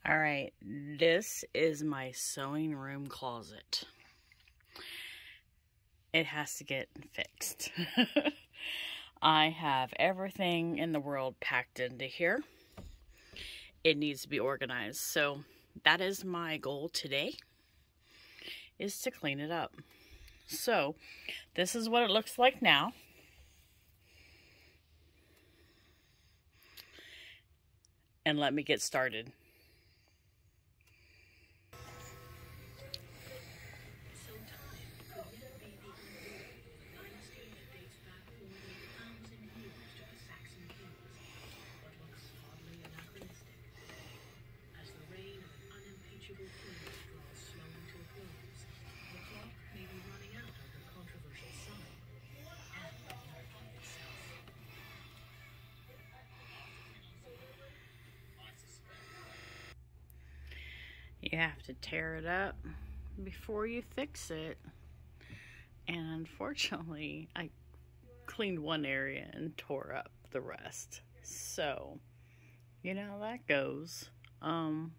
Alright, this is my sewing room closet. It has to get fixed. I have everything in the world packed into here. It needs to be organized. So that is my goal today, is to clean it up. So this is what it looks like now. And let me get started. You have to tear it up before you fix it. And unfortunately, I cleaned one area and tore up the rest. So, you know how that goes. But I'm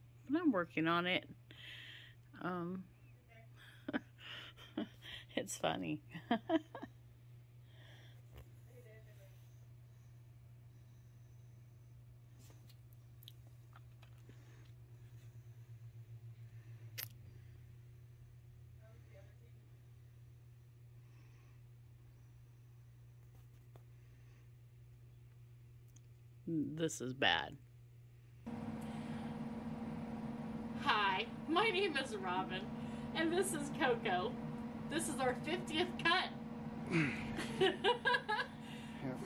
working on it. It's funny. This is bad. Hi, my name is Robin, and this is Coco. This is our 50th cut.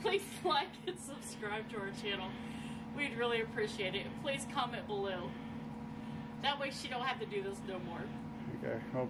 Please like and subscribe to our channel. We'd really appreciate it. Please comment below. That way she don't have to do this no more. Okay, well,